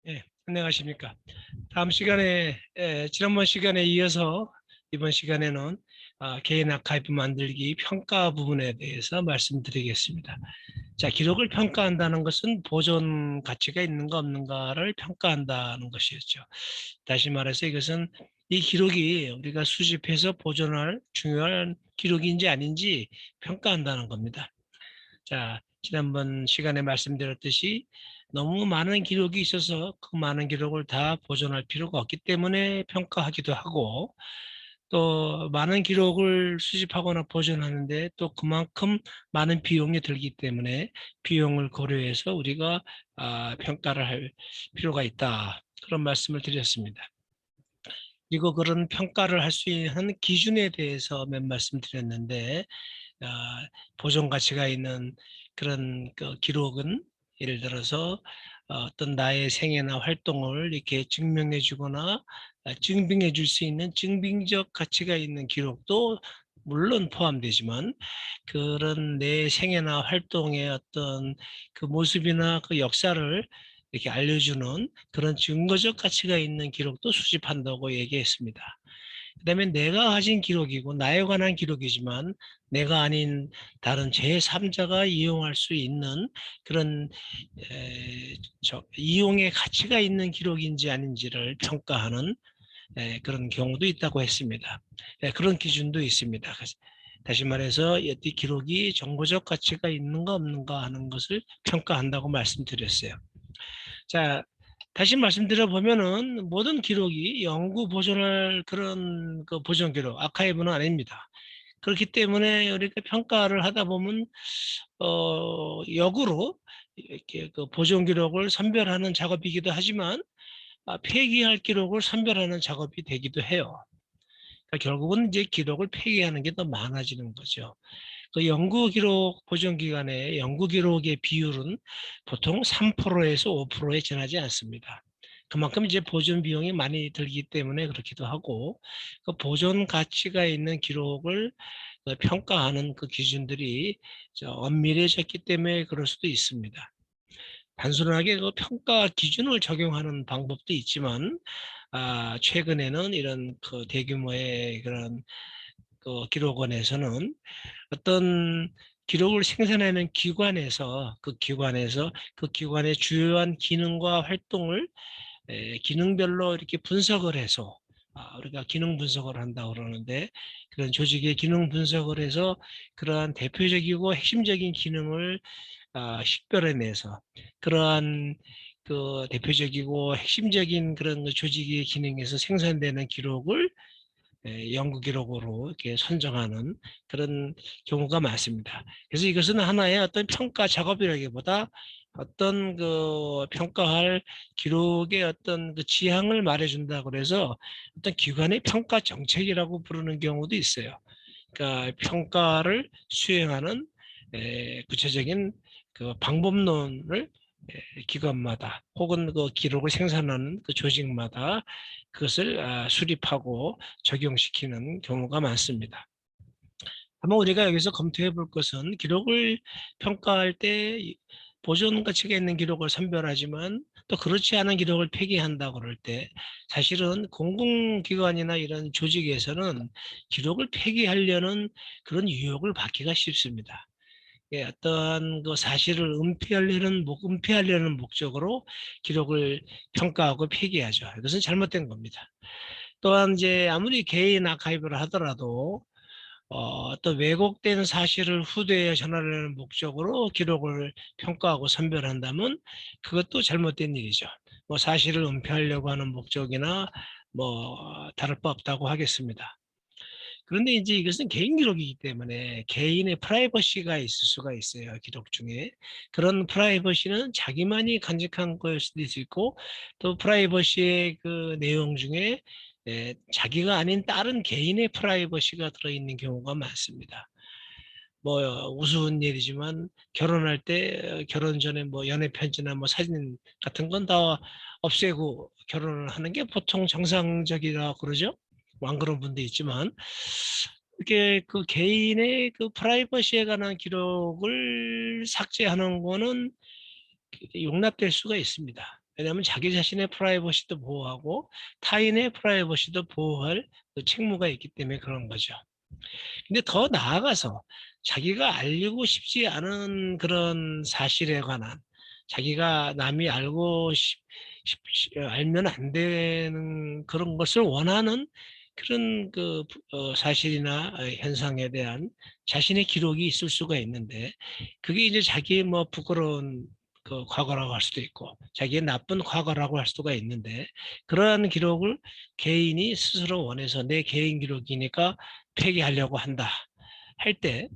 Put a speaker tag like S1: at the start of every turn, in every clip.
S1: 예, 안녕하십니까. 다음 시간에, 지난번 시간에 이어서 이번 시간에는 개인 아카이브 만들기 평가 부분에 대해서 말씀드리겠습니다. 자, 기록을 평가한다는 것은 보존 가치가 있는가 없는가를 평가한다는 것이었죠. 다시 말해서 이것은 이 기록이 우리가 수집해서 보존할 중요한 기록인지 아닌지 평가한다는 겁니다. 자, 지난번 시간에 말씀드렸듯이 너무 많은 기록이 있어서 그 많은 기록을 다 보존할 필요가 없기 때문에 평가하기도 하고, 또 많은 기록을 수집하거나 보존하는데 또 그만큼 많은 비용이 들기 때문에 비용을 고려해서 우리가 평가를 할 필요가 있다. 그런 말씀을 드렸습니다. 그리고 그런 평가를 할 수 있는 기준에 대해서 몇 말씀 드렸는데, 보존 가치가 있는 그런 그 기록은 예를 들어서 어떤 나의 생애나 활동을 이렇게 증명해 주거나 증빙해 줄 수 있는 증빙적 가치가 있는 기록도 물론 포함되지만, 그런 내 생애나 활동의 어떤 그 모습이나 그 역사를 이렇게 알려주는 그런 증거적 가치가 있는 기록도 수집한다고 얘기했습니다. 그다음에 내가 가진 기록이고 나에 관한 기록이지만 내가 아닌 다른 제3자가 이용할 수 있는 그런 이용의 가치가 있는 기록인지 아닌지를 평가하는 그런 경우도 있다고 했습니다. 그런 기준도 있습니다. 다시 말해서 이 기록이 정보적 가치가 있는가 없는가 하는 것을 평가한다고 말씀드렸어요. 자, 다시 말씀드려 보면은 모든 기록이 영구 보존할 그런 그 보존 기록, 아카이브는 아닙니다. 그렇기 때문에 우리가 평가를 하다 보면 역으로 이렇게 그 보존 기록을 선별하는 작업이기도 하지만 폐기할 기록을 선별하는 작업이 되기도 해요. 그러니까 결국은 이제 기록을 폐기하는 게 더 많아지는 거죠. 그 연구 기록 보존 기간의 연구 기록의 비율은 보통 3%에서 5%에 지나지 않습니다. 그만큼 이제 보존 비용이 많이 들기 때문에 그렇기도 하고, 그 보존 가치가 있는 기록을 그 평가하는 그 기준들이 엄밀해졌기 때문에 그럴 수도 있습니다. 단순하게 그 평가 기준을 적용하는 방법도 있지만, 최근에는 이런 그 대규모의 그런 그 기록원에서는 어떤 기록을 생산하는 기관에서 그 기관의 주요한 기능과 활동을 기능별로 이렇게 분석을 해서, 우리가 기능 분석을 한다고 그러는데, 그런 조직의 기능 분석을 해서 그러한 대표적이고 핵심적인 기능을 식별해내서 그러한 그 대표적이고 핵심적인 그런 그 조직의 기능에서 생산되는 기록을 연구 기록으로 이렇게 선정하는 그런 경우가 많습니다. 그래서 이것은 하나의 어떤 평가 작업이라기보다 어떤 그 평가할 기록의 어떤 그 지향을 말해준다고 그래서 어떤 기관의 평가 정책이라고 부르는 경우도 있어요. 그러니까 평가를 수행하는 구체적인 그 방법론을 기관마다 혹은 그 기록을 생산하는 그 조직마다 그것을 수립하고 적용시키는 경우가 많습니다. 아마 우리가 여기서 검토해 볼 것은 기록을 평가할 때 보존 가치가 있는 기록을 선별하지만 또 그렇지 않은 기록을 폐기한다고 그럴 때, 사실은 공공기관이나 이런 조직에서는 기록을 폐기하려는 그런 유혹을 받기가 쉽습니다. 어떠한 그 사실을 은폐하려는 목적으로 기록을 평가하고 폐기하죠. 이것은 잘못된 겁니다. 또한 이제 아무리 개인 아카이브를 하더라도 어떤 왜곡된 사실을 후대에 전하려는 목적으로 기록을 평가하고 선별한다면 그것도 잘못된 일이죠. 뭐 사실을 은폐하려고 하는 목적이나 뭐 다를 바 없다고 하겠습니다. 그런데 이제 이것은 개인 기록이기 때문에 개인의 프라이버시가 있을 수가 있어요, 기록 중에. 그런 프라이버시는 자기만이 간직한 거일 수도 있고, 또 프라이버시의 그 내용 중에 자기가 아닌 다른 개인의 프라이버시가 들어있는 경우가 많습니다. 뭐 우스운 일이지만 결혼할 때 결혼 전에 뭐 연애 편지나 뭐 사진 같은 건 다 없애고 결혼을 하는 게 보통 정상적이라 그러죠. 뭐 안 그런 분도 있지만, 이렇게 그 개인의 그 프라이버시에 관한 기록을 삭제하는 거는 용납될 수가 있습니다. 왜냐하면 자기 자신의 프라이버시도 보호하고 타인의 프라이버시도 보호할 그 책무가 있기 때문에 그런 거죠. 근데 더 나아가서 자기가 알고 싶지 않은 그런 사실에 관한 자기가 남이 알면 안 되는 그런 것을 원하는 그런 사실이나 현상에 대한 자신의 기록이 있을 수가 있는데 그게 이제 자기의 뭐 부끄러운 그 과거라고 할 수도 있고 자기의 나쁜 과거라고 할 수가 있는데 그러한 기록을 개인이 스스로 원해서 내 개인 기록이니까 폐기하려고 한다 할 때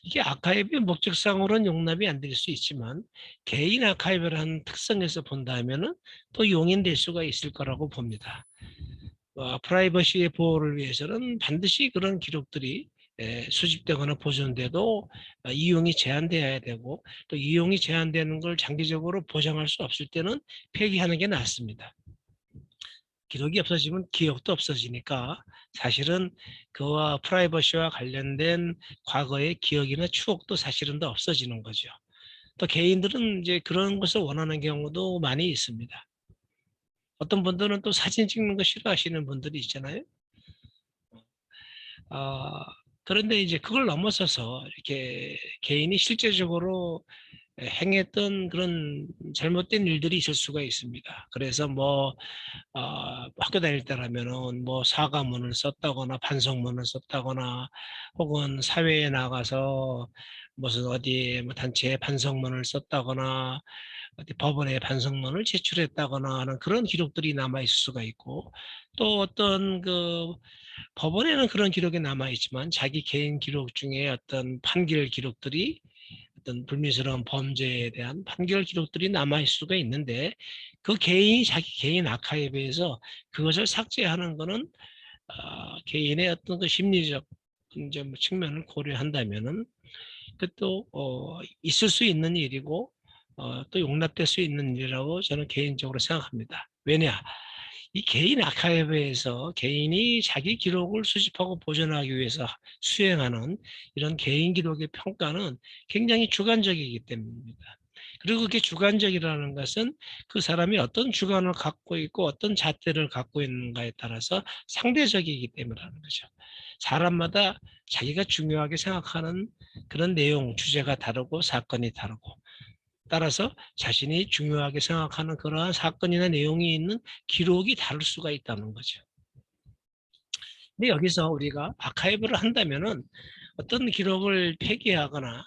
S1: 이게 아카이브의 목적상으로는 용납이 안 될 수 있지만 개인 아카이브라는 특성에서 본다면은 또 용인될 수가 있을 거라고 봅니다. 프라이버시의 보호를 위해서는 반드시 그런 기록들이 수집되거나 보존돼도 이용이 제한되어야 되고 또 이용이 제한되는 걸 장기적으로 보장할 수 없을 때는 폐기하는 게 낫습니다. 기록이 없어지면 기억도 없어지니까 사실은 그와 프라이버시와 관련된 과거의 기억이나 추억도 사실은 다 없어지는 거죠. 또 개인들은 이제 그런 것을 원하는 경우도 많이 있습니다. 어떤 분들은 또 사진 찍는 거 싫어하시는 분들이 있잖아요. 아, 그런데 이제 그걸 넘어서서 이렇게 개인이 실제적으로 행했던 그런 잘못된 일들이 있을 수가 있습니다. 그래서 뭐 학교 다닐 때라면은 뭐 사과문을 썼다거나 반성문을 썼다거나 혹은 사회에 나가서 무슨 어디 뭐 단체에 반성문을 썼다거나 어디 법원에 반성문을 제출했다거나 하는 그런 기록들이 남아 있을 수가 있고 또 어떤 법원에는 그런 기록이 남아 있지만 자기 개인 기록 중에 어떤 판결 기록들이 어떤 불미스러운 범죄에 대한 판결 기록들이 남아 있을 수가 있는데 그 개인이 자기 개인 아카이브에서 그것을 삭제하는 것은 개인의 어떤 그 심리적 이제 뭐 측면을 고려한다면은 그것도 있을 수 있는 일이고 또 용납될 수 있는 일이라고 저는 개인적으로 생각합니다. 왜냐? 이 개인 아카이브에서 개인이 자기 기록을 수집하고 보존하기 위해서 수행하는 이런 개인 기록의 평가는 굉장히 주관적이기 때문입니다. 그리고 그게 주관적이라는 것은 그 사람이 어떤 주관을 갖고 있고 어떤 잣대를 갖고 있는가에 따라서 상대적이기 때문이라는 거죠. 사람마다 자기가 중요하게 생각하는 그런 내용, 주제가 다르고 사건이 다르고 따라서 자신이 중요하게 생각하는 그러한 사건이나 내용이 있는 기록이 다를 수가 있다는 거죠. 근데 여기서 우리가 아카이브를 한다면은 어떤 기록을 폐기하거나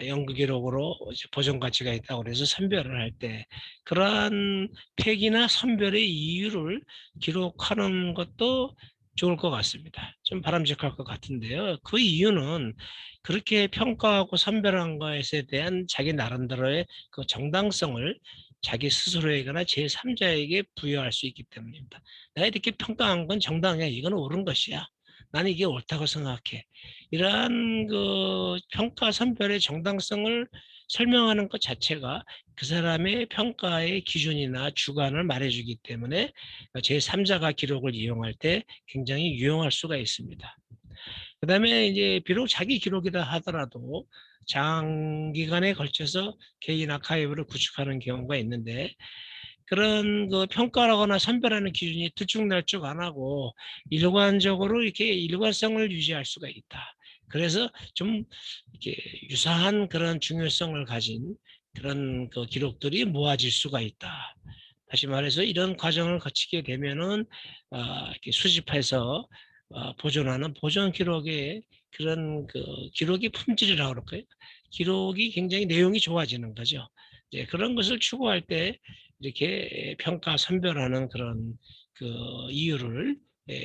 S1: 연구 기록으로 보존 가치가 있다고 해서 선별을 할 때 그러한 폐기나 선별의 이유를 기록하는 것도 좋을 것 같습니다. 좀 바람직할 것 같은데요. 그 이유는 그렇게 평가하고 선별한 것에 대한 자기 나름대로의 그 정당성을 자기 스스로에게나 제3자에게 부여할 수 있기 때문입니다. 내가 이렇게 평가한 건 정당해. 이건 옳은 것이야. 나는 이게 옳다고 생각해. 이러한 평가 선별의 정당성을 설명하는 것 자체가 그 사람의 평가의 기준이나 주관을 말해주기 때문에 제3자가 기록을 이용할 때 굉장히 유용할 수가 있습니다. 그다음에 이제 비록 자기 기록이다 하더라도 장기간에 걸쳐서 개인 아카이브를 구축하는 경우가 있는데 그런 평가하거나 선별하는 기준이 들쭉날쭉 안 하고 일관적으로 이렇게 일관성을 유지할 수가 있다. 그래서 좀 이렇게 유사한 그런 중요성을 가진 그런 기록들이 모아질 수가 있다. 다시 말해서 이런 과정을 거치게 되면은 이렇게 수집해서 보존하는 보존 기록의 그런 기록의 품질이라고 그럴까요? 기록이 굉장히 내용이 좋아지는 거죠. 이제 그런 것을 추구할 때 이렇게 평가 선별하는 그런 이유를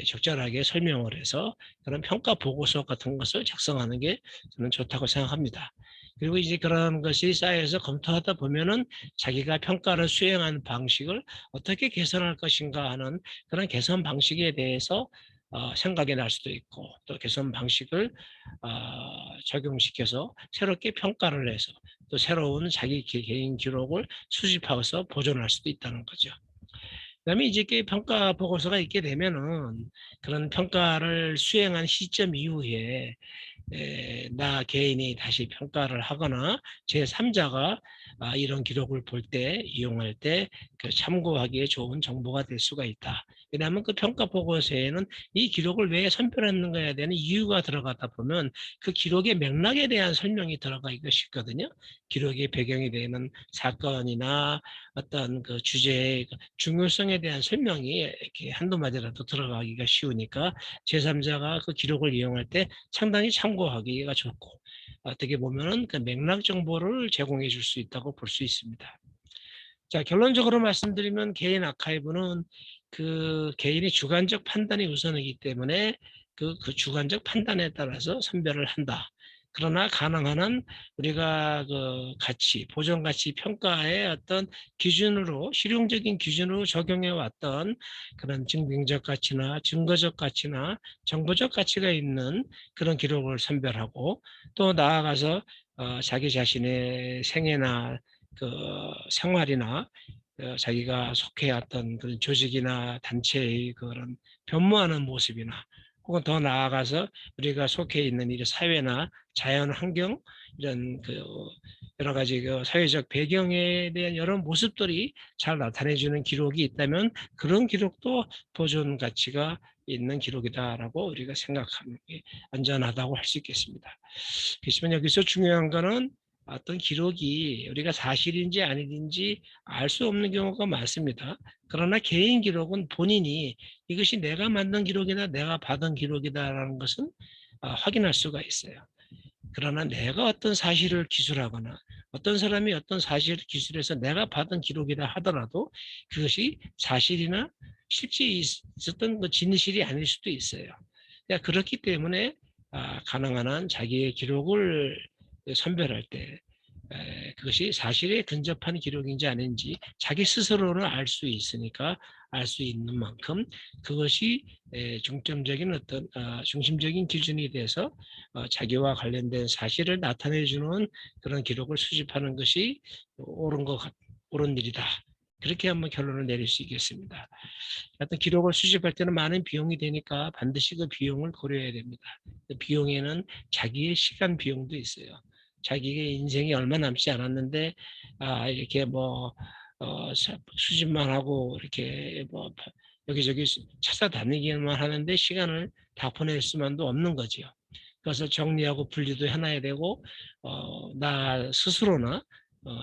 S1: 적절하게 설명을 해서 그런 평가 보고서 같은 것을 작성하는 게 저는 좋다고 생각합니다. 그리고 이제 그런 것이 쌓여서 검토하다 보면은 자기가 평가를 수행하는 방식을 어떻게 개선할 것인가 하는 그런 개선 방식에 대해서 생각이 날 수도 있고 또 개선 방식을 적용시켜서 새롭게 평가를 해서 또 새로운 자기 개인 기록을 수집하고서 보존할 수도 있다는 거죠. 그다음에 이제 평가 보고서가 있게 되면은 그런 평가를 수행한 시점 이후에 나 개인이 다시 평가를 하거나 제3자가 이런 기록을 볼 때, 이용할 때 그 참고하기에 좋은 정보가 될 수가 있다. 왜냐하면 그 평가 보고서에는 이 기록을 왜 선별했는가에 대한 이유가 들어가다 보면 그 기록의 맥락에 대한 설명이 들어가기가 쉽거든요. 기록의 배경이 되는 사건이나 어떤 그 주제의 중요성에 대한 설명이 이렇게 한두 마디라도 들어가기가 쉬우니까 제3자가 그 기록을 이용할 때 상당히 참고하기가 좋고, 어떻게 보면은 그 맥락 정보를 제공해 줄 수 있다고 볼 수 있습니다. 자, 결론적으로 말씀드리면 개인 아카이브는 그 개인의 주관적 판단이 우선이기 때문에 그 주관적 판단에 따라서 선별을 한다. 그러나 가능한 한 우리가 그 가치, 보존 가치 평가의 어떤 기준으로, 실용적인 기준으로 적용해 왔던 그런 증빙적 가치나 증거적 가치나 정보적 가치가 있는 그런 기록을 선별하고, 또 나아가서 자기 자신의 생애나 그 생활이나 자기가 속해왔던 그런 조직이나 단체의 그런 변모하는 모습이나, 혹은 더 나아가서 우리가 속해 있는 이 사회나 자연 환경, 이런 그 여러 가지 그 사회적 배경에 대한 여러 모습들이 잘 나타내주는 기록이 있다면 그런 기록도 보존 가치가 있는 기록이다라고 우리가 생각하는 게 안전하다고 할 수 있겠습니다. 그렇지만 여기서 중요한 거는 어떤 기록이 우리가 사실인지 아닌지 알 수 없는 경우가 많습니다. 그러나 개인 기록은 본인이 이것이 내가 만든 기록이다, 내가 받은 기록이다라는 것은 확인할 수가 있어요. 그러나 내가 어떤 사실을 기술하거나 어떤 사람이 어떤 사실을 기술해서 내가 받은 기록이다 하더라도 그것이 사실이나 실제 있었던 그 진실이 아닐 수도 있어요. 그러니까 그렇기 때문에 가능한 한 자기의 기록을 선별할 때 그것이 사실에 근접한 기록인지 아닌지 자기 스스로는 알 수 있으니까, 알 수 있는 만큼 그것이 중점적인 어떤 중심적인 기준이 돼서 자기와 관련된 사실을 나타내 주는 그런 기록을 수집하는 것이 옳은 일이다. 그렇게 한번 결론을 내릴 수 있겠습니다. 하여튼 기록을 수집할 때는 많은 비용이 되니까 반드시 그 비용을 고려해야 됩니다. 그 비용에는 자기의 시간 비용도 있어요. 자기의 인생이 얼마 남지 않았는데 이렇게 뭐 수집만 하고 이렇게 뭐 여기저기 찾아다니기만 하는데 시간을 다 보낼 수만도 없는 거죠. 그래서 정리하고 분리도 해놔야 되고 나 스스로나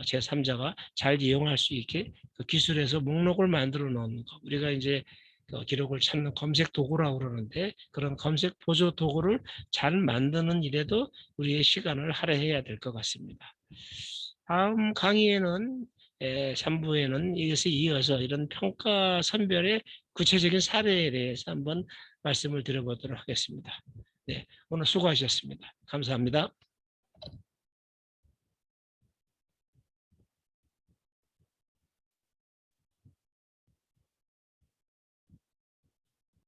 S1: 제3자가 잘 이용할 수 있게 그 기술에서 목록을 만들어 놓는 거. 우리가 이제 그 기록을 찾는 검색 도구라고 그러는데 그런 검색 보조 도구를 잘 만드는 일에도 우리의 시간을 할애해야 될 것 같습니다. 다음 강의에는 3부에는 이것에 이어서 이런 평가 선별의 구체적인 사례에 대해서 한번 말씀을 드려보도록 하겠습니다. 네, 오늘 수고하셨습니다. 감사합니다.